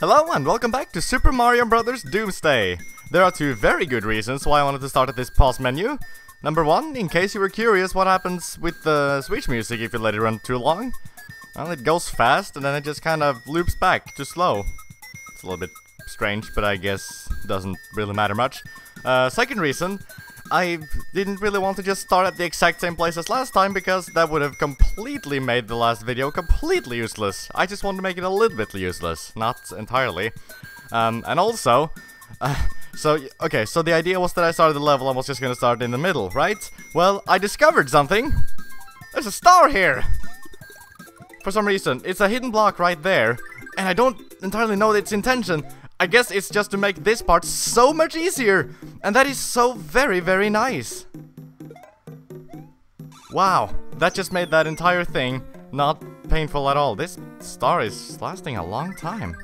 Hello and welcome back to Super Mario Bros. Doomsday. There are two very good reasons why I wanted to start at this pause menu. Number one, in case you were curious what happens with the Switch music if you let it run too long. Well, it goes fast and then it just kind of loops back to slow. It's a little bit strange, but I guess doesn't really matter much. Second reason, I didn't really want to just start at the exact same place as last time because that would have completely made the last video completely useless. I just wanted to make it a little bit useless, not entirely. And also, so the idea was that I started the level and was just gonna start in the middle, right? Well, I discovered something! There's a star here! For some reason, it's a hidden block right there, and I don't entirely know its intention. I guess it's just to make this part so much easier! And that is so very, very nice! Wow, that just made that entire thing not painful at all. This star is lasting a long time.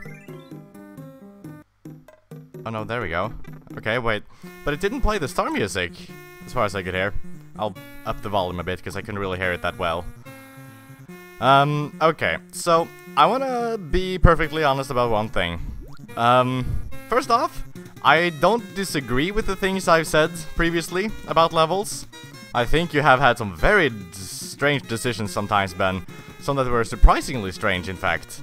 Oh no, there we go. Okay, wait. But it didn't play the star music, as far as I could hear. I'll up the volume a bit, because I couldn't really hear it that well. Okay, so I wanna be perfectly honest about one thing. First off, I don't disagree with the things I've said previously about levels. I think you have had some very strange decisions sometimes, Ben. Some that were surprisingly strange, in fact.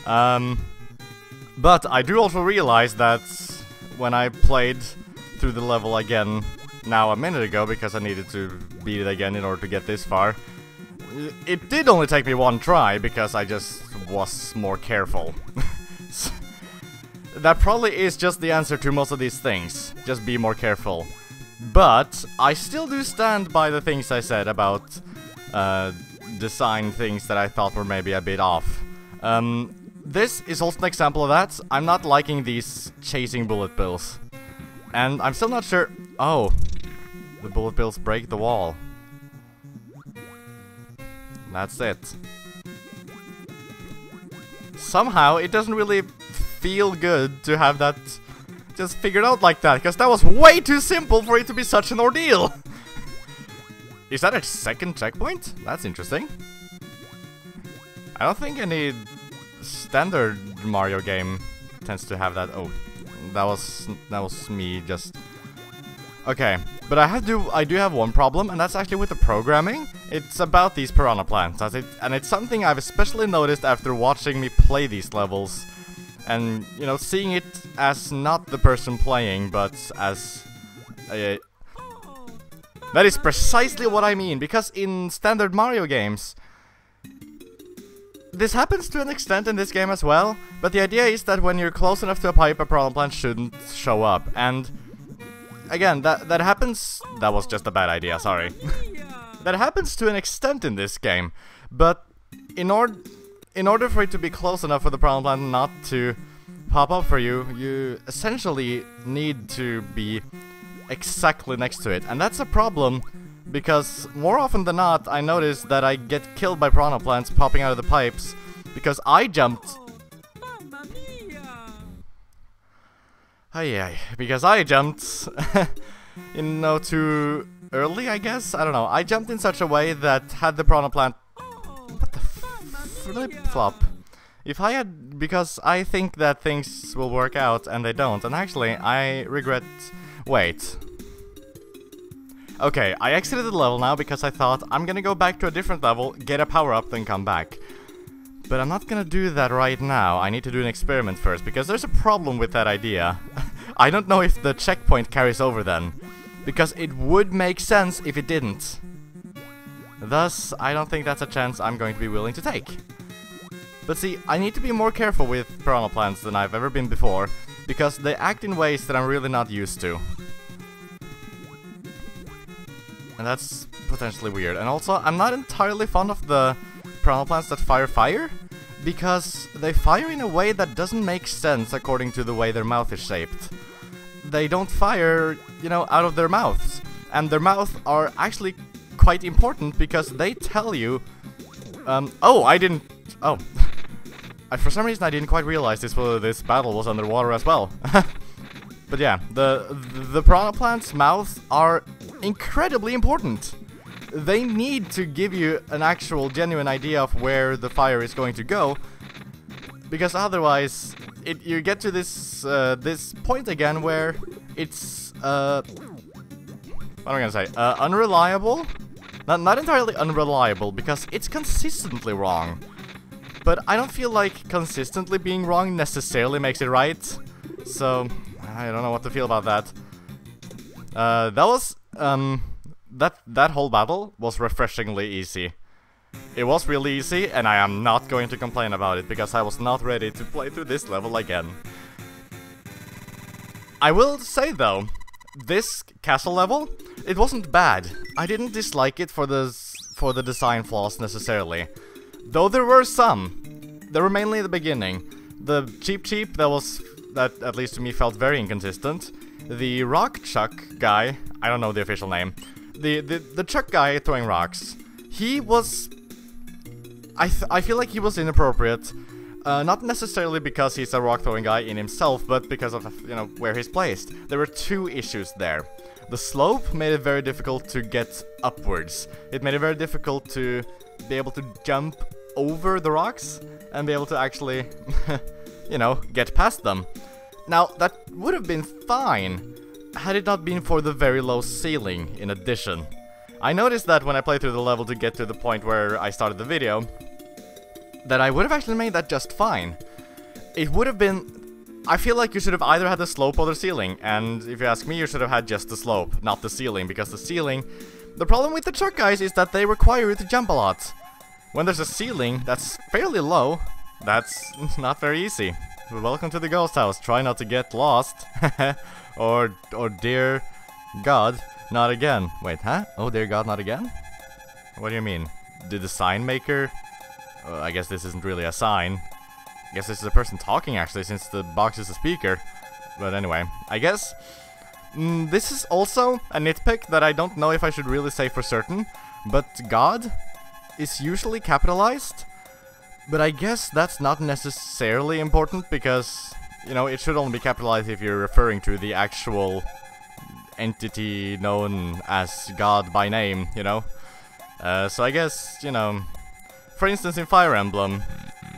But I do also realize that when I played through the level again now a minute ago, because I needed to beat it again in order to get this far, it did only take me one try, because I just was more careful. That probably is just the answer to most of these things. Just be more careful. But I still do stand by the things I said about design things that I thought were maybe a bit off. This is also an example of that. I'm not liking these chasing bullet bills. And I'm still not sure... Oh, the bullet bills break the wall. That's it. Somehow, it doesn't really feel good to have that just figured out like that, because that was way too simple for it to be such an ordeal. Is that a second checkpoint? That's interesting. I don't think any standard Mario game tends to have that. Oh, that was me just... Okay, but I do have one problem, and that's actually with the programming. It's about these piranha plants, and it's something I've especially noticed after watching me play these levels. And, you know, seeing it as not the person playing, but as a... That is precisely what I mean, because in standard Mario games, this happens to an extent in this game as well, but the idea is that when you're close enough to a pipe, a piranha plant shouldn't show up, and... Again, that happens... That was just a bad idea, sorry. That happens to an extent in this game, but in order for it to be close enough for the piranha plant not to pop up for you, you essentially need to be exactly next to it. And that's a problem, because more often than not, I notice that I get killed by piranha plants popping out of the pipes, because I jumped... Because I jumped, you know, too early, I guess? I don't know. I jumped in such a way that had the piranha plant... What the flip-flop? If I had... Because I think that things will work out, and they don't. And actually, I regret... Wait. Okay, I exited the level now because I thought I'm gonna go back to a different level, get a power-up, then come back. But I'm not gonna do that right now. I need to do an experiment first, because there's a problem with that idea. I don't know if the checkpoint carries over then, because it would make sense if it didn't. Thus, I don't think that's a chance I'm going to be willing to take. But see, I need to be more careful with piranha plants than I've ever been before, because they act in ways that I'm really not used to. And that's potentially weird. And also, I'm not entirely fond of the piranha plants that fire fire, because they fire in a way that doesn't make sense according to the way their mouth is shaped. They don't fire, you know, out of their mouths. And their mouths are actually quite important because they tell you... oh, I didn't... Oh. For some reason I didn't quite realize this battle was underwater as well. But yeah, the piranha plants' mouths are incredibly important. They need to give you an actual genuine idea of where the fire is going to go, because otherwise you get to this this point again where it's what am I gonna say? Unreliable. Not entirely unreliable because it's consistently wrong. But I don't feel like consistently being wrong necessarily makes it right. So I don't know what to feel about that. That whole battle was refreshingly easy. It was really easy, and I am not going to complain about it, because I was not ready to play through this level again. I will say, though, this castle level, it wasn't bad. I didn't dislike it for the design flaws, necessarily. Though there were some. There were mainly at the beginning. The cheap that at least to me felt very inconsistent. The rock chuck guy, I don't know the official name. The chuck guy throwing rocks, he was... I feel like he was inappropriate. Not necessarily because he's a rock throwing guy in himself, but because of, you know, where he's placed. There were two issues there. The slope made it very difficult to get upwards. It made it very difficult to be able to jump over the rocks and be able to actually, you know, get past them. Now, that would have been fine had it not been for the very low ceiling in addition. I noticed that when I played through the level to get to the point where I started the video, that I would have actually made that just fine. It would have been... I feel like you should have either had the slope or the ceiling, and if you ask me, you should have had just the slope, not the ceiling, because the ceiling... The problem with the truck guys is that they require you to jump a lot. When there's a ceiling that's fairly low, that's not very easy. Welcome to the ghost house, try not to get lost. or dear God, not again. Wait, huh? Oh dear God, not again? What do you mean? Did the sign maker... I guess this isn't really a sign. I guess this is a person talking, actually, since the box is a speaker. But anyway, I guess... this is also a nitpick that I don't know if I should really say for certain, but God is usually capitalized. But I guess that's not necessarily important, because, you know, it should only be capitalized if you're referring to the actual entity known as God by name, you know? So I guess, you know... For instance, in Fire Emblem,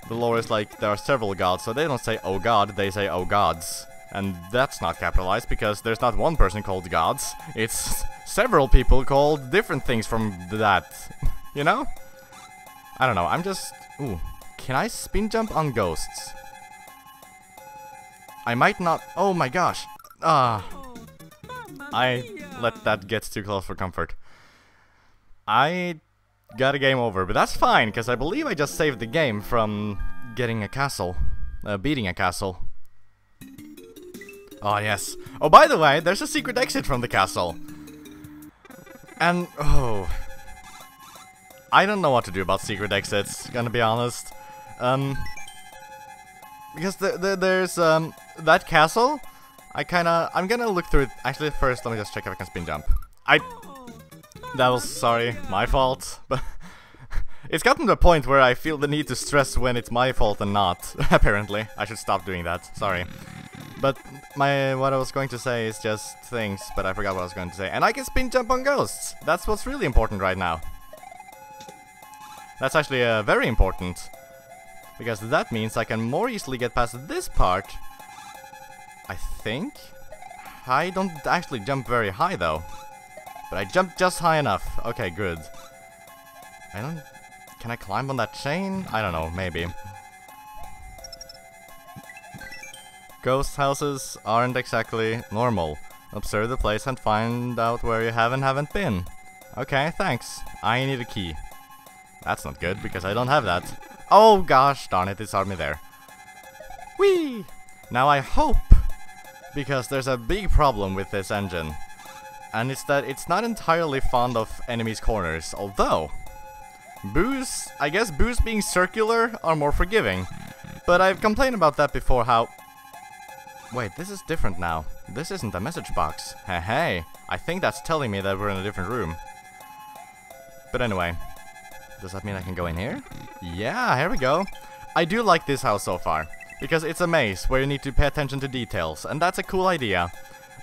the lore is like, there are several gods, so they don't say, oh God, they say, oh gods. And that's not capitalized, because there's not one person called gods, it's several people called different things from that, you know? I don't know, I'm just... Ooh, can I spin jump on ghosts? I might not... Oh my gosh! I let that get too close for comfort. I got a game over, but that's fine, because I believe I just saved the game from getting a castle. Beating a castle. Oh, yes. Oh, by the way, there's a secret exit from the castle. And, oh... I don't know what to do about secret exits, gonna be honest. Because there's, that castle, I'm gonna look through it. Actually, first, let me just check if I can spin jump. That was, sorry, my fault, but it's gotten to a point where I feel the need to stress when it's my fault and not, apparently. I should stop doing that, sorry. But what I was going to say is just things, but I forgot what I was going to say. And I can spin jump on ghosts! That's what's really important right now. That's actually very important. Because that means I can more easily get past this part. I think? I don't actually jump very high though. But I jumped just high enough. Okay, good. Can I climb on that chain? I don't know, maybe. Ghost houses aren't exactly normal. Observe the place and find out where you have and haven't been. Okay, thanks. I need a key. That's not good, because I don't have that. Oh gosh, darn it, it's me there. Whee! Now I hope, because there's a big problem with this engine. And it's that it's not entirely fond of enemies' corners, although... boos, I guess boos being circular are more forgiving. But I've complained about that before, how... Wait, this is different now. This isn't a message box. Hey, I think that's telling me that we're in a different room. But anyway, does that mean I can go in here? Yeah, here we go. I do like this house so far, because it's a maze where you need to pay attention to details, and that's a cool idea.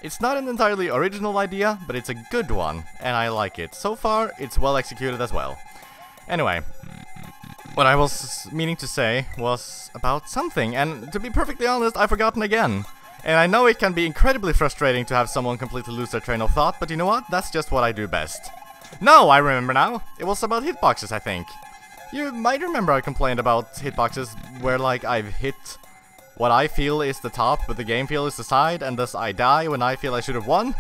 It's not an entirely original idea, but it's a good one, and I like it. So far, it's well executed as well. Anyway, What I was meaning to say was about something, and to be perfectly honest, I've forgotten again. And I know it can be incredibly frustrating to have someone completely lose their train of thought, but you know what? That's just what I do best. No, I remember now. It was about hitboxes, I think. You might remember I complained about hitboxes where, like, I've hit what I feel is the top, but the game feels is the side, and thus I die when I feel I should have won.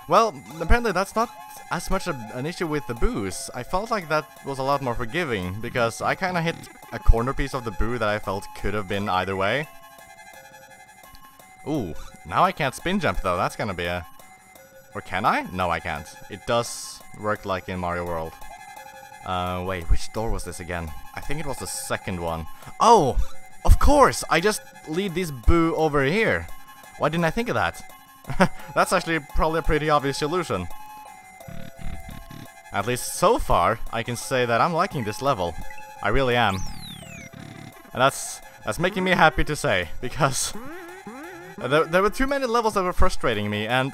Well, apparently that's not as much an issue with the boos. I felt like that was a lot more forgiving, because I kinda hit a corner piece of the boo that I felt could have been either way. Ooh, now I can't spin jump though, that's gonna be a... Or can I? No, I can't. It does work like in Mario World. Wait, which door was this again? I think it was the second one. Oh! Of course! I just lead this boo over here. Why didn't I think of that? That's actually probably a pretty obvious solution. At least so far, I can say that I'm liking this level. I really am. And that's making me happy to say, because there were too many levels that were frustrating me, and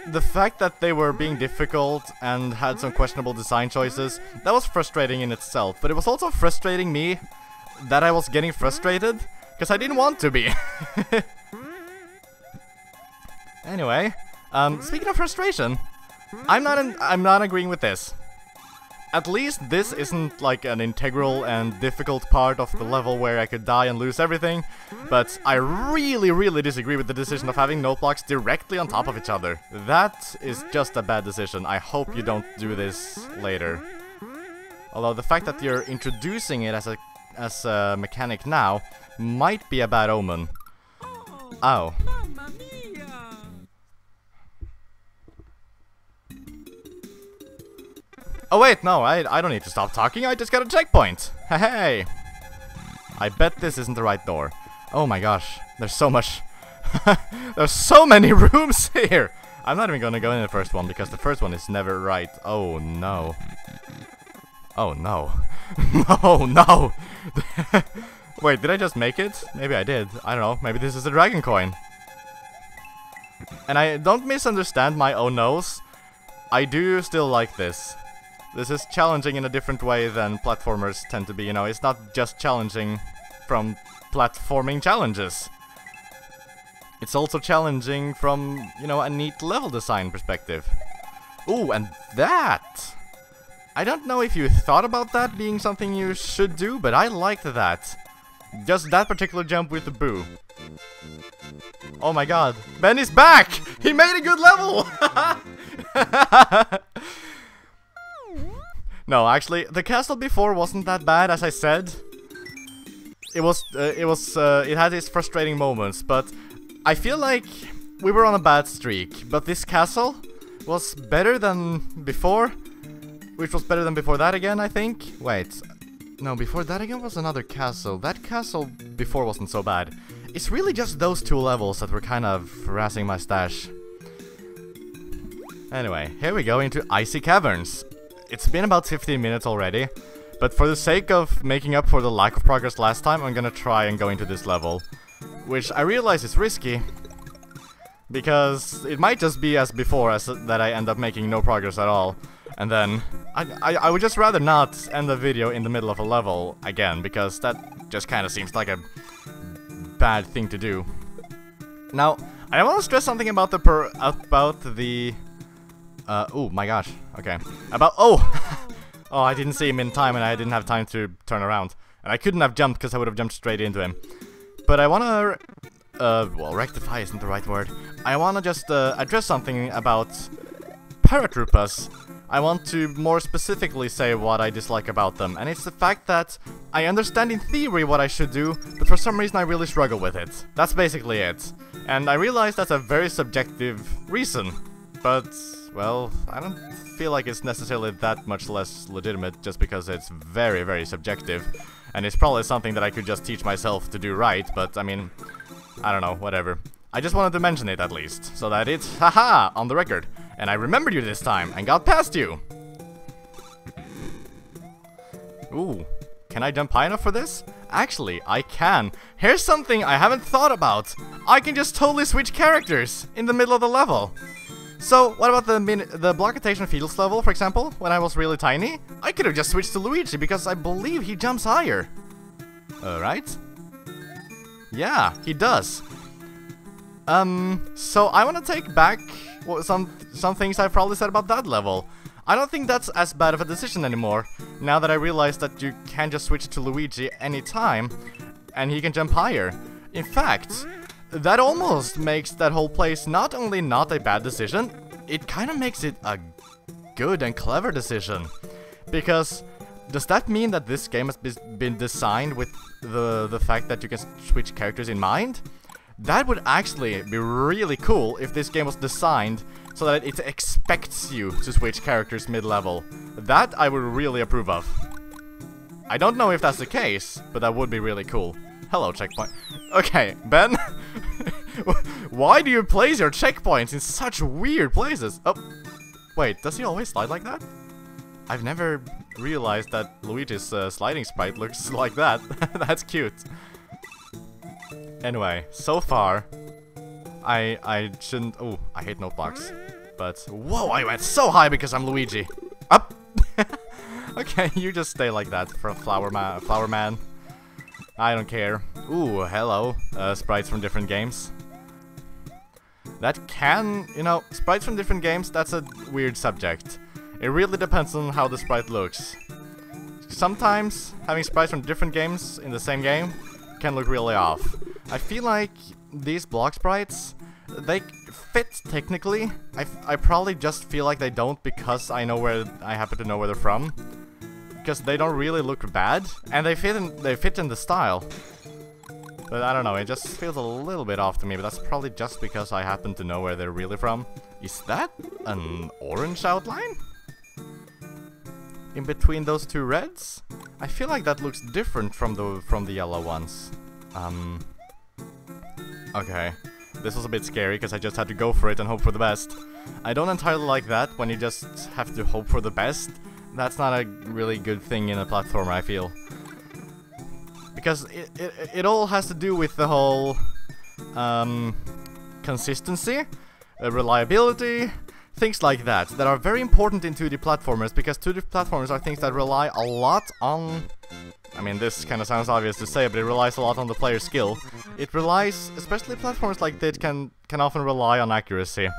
the fact that they were being difficult and had some questionable design choices, that was frustrating in itself, but it was also frustrating me that I was getting frustrated, because I didn't want to be. Anyway, speaking of frustration, I'm not agreeing with this. At least this isn't like an integral and difficult part of the level where I could die and lose everything, but I really disagree with the decision of having note blocks directly on top of each other. That is just a bad decision. I hope you don't do this later. Although the fact that you're introducing it as a mechanic now might be a bad omen. Ow. Oh wait, no, I don't need to stop talking, I just got a checkpoint! Hey! I bet this isn't the right door. Oh my gosh, there's so much... There's so many rooms here! I'm not even gonna go in the first one, because the first one is never right. Oh no. Oh no. No, no! Wait, did I just make it? Maybe I did. I don't know, maybe this is a dragon coin. And I don't misunderstand my oh no's. I do still like this. This is challenging in a different way than platformers tend to be, you know, it's not just challenging from platforming challenges. It's also challenging from, you know, a neat level design perspective. Ooh, and that! I don't know if you thought about that being something you should do, but I liked that. Just that particular jump with the boo. Oh my god, Ben is back! He made a good level! No, actually, the castle before wasn't that bad, as I said. It had its frustrating moments, but I feel like we were on a bad streak. But this castle was better than before, which was better than before that again, I think. Wait, no, before that again was another castle. That castle before wasn't so bad. It's really just those two levels that were kind of harassing my stash. Anyway, here we go into Icy Caverns. It's been about 15 minutes already, but for the sake of making up for the lack of progress last time, I'm gonna try and go into this level. Which I realize is risky, because it might just be as before, as that I end up making no progress at all. And then, I would just rather not end the video in the middle of a level again, because that just kinda seems like a bad thing to do. Now, I want to stress something about the oh my gosh, okay. Oh, I didn't see him in time and I didn't have time to turn around. And I couldn't have jumped because I would have jumped straight into him. But I wanna, well, rectify isn't the right word. I wanna just address something about paratroopers. I want to more specifically say what I dislike about them, and it's the fact that I understand in theory what I should do, but for some reason I really struggle with it. That's basically it. And I realize that's a very subjective reason, but, well, I don't feel like it's necessarily that much less legitimate just because it's very subjective. And it's probably something that I could just teach myself to do right, but I mean, I don't know, whatever. I just wanted to mention it at least, so that it's, haha, on the record. And I remembered you this time, and got past you! Ooh, can I jump high enough for this? Actually, I can. Here's something I haven't thought about. I can just totally switch characters in the middle of the level. So, what about the block attention Fields level, for example? When I was really tiny, I could have just switched to Luigi because I believe he jumps higher. Right? Yeah, he does. So I want to take back some things I probably said about that level. I don't think that's as bad of a decision anymore, now that I realize that you can just switch to Luigi anytime, and he can jump higher. In fact, that almost makes that whole place not only not a bad decision, it kind of makes it a good and clever decision. Because does that mean that this game has been designed with the fact that you can switch characters in mind? That would actually be really cool if this game was designed so that it expects you to switch characters mid-level. That I would really approve of. I don't know if that's the case, but that would be really cool. Hello, checkpoint. Okay, Ben. Why do you place your checkpoints in such weird places? Oh, wait, does he always slide like that? I've never realized that Luigi's sliding sprite looks like that. That's cute. Anyway, so far, I shouldn't... Oh, I hate note blocks. But, whoa, I went so high because I'm Luigi. Up! Okay, you just stay like that for a flower man. I don't care. Ooh, hello, sprites from different games. That can, you know, sprites from different games, that's a weird subject. It really depends on how the sprite looks. Sometimes, having sprites from different games in the same game can look really off. I feel like these block sprites, they fit technically. I probably just feel like they don't because I happen to know where they're from. Because they don't really look bad, and they fit in the style. But I don't know, it just feels a little bit off to me, but that's probably just because I happen to know where they're really from. Is that an orange outline? In between those two reds? I feel like that looks different from the yellow ones. Okay. This was a bit scary because I just had to go for it and hope for the best. I don't entirely like that when you just have to hope for the best. That's not a really good thing in a platformer, I feel. Because it all has to do with the whole consistency, reliability, things like that are very important in 2D platformers, because 2D platformers are things that rely a lot on... I mean, this kind of sounds obvious to say, but it relies a lot on the player's skill. It relies, especially platformers like this, can often rely on accuracy.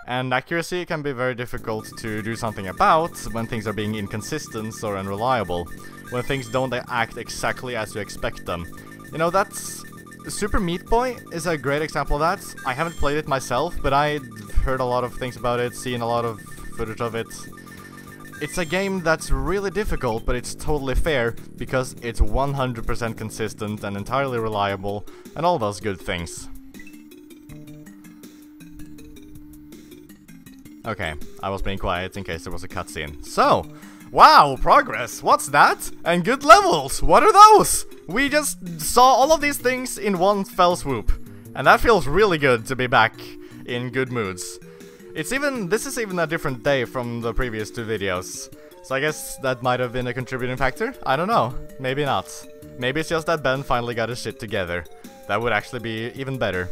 And accuracy can be very difficult to do something about when things are being inconsistent or unreliable. When things don't act exactly as you expect them. You know, that's... Super Meat Boy is a great example of that. I haven't played it myself, but I've heard a lot of things about it, seen a lot of footage of it. It's a game that's really difficult, but it's totally fair, because it's 100% consistent and entirely reliable, and all those good things. Okay, I was being quiet in case there was a cutscene. So, wow, progress, what's that? And good levels, what are those? We just saw all of these things in one fell swoop. And that feels really good to be back in good moods. This is even a different day from the previous two videos. So I guess that might have been a contributing factor? I don't know, maybe not. Maybe it's just that Ben finally got his shit together. That would actually be even better.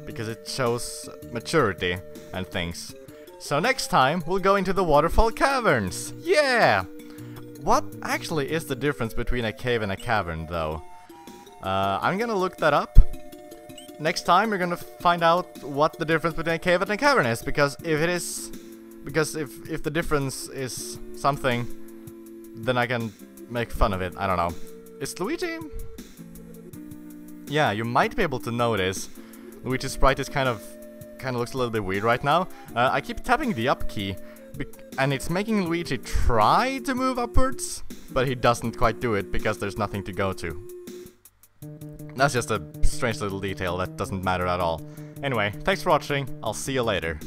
Because it shows maturity and things. So next time, we'll go into the waterfall caverns! Yeah! What actually is the difference between a cave and a cavern, though? I'm gonna look that up. Next time, we're gonna find out what the difference between a cave and a cavern is, because if the difference is something, then I can make fun of it. I don't know. Is Luigi? Yeah, you might be able to notice Luigi's sprite is kind of looks a little bit weird right now. I keep tapping the up key, and it's making Luigi try to move upwards, but he doesn't quite do it because there's nothing to go to. That's just a strange little detail that doesn't matter at all. Anyway, thanks for watching, I'll see you later.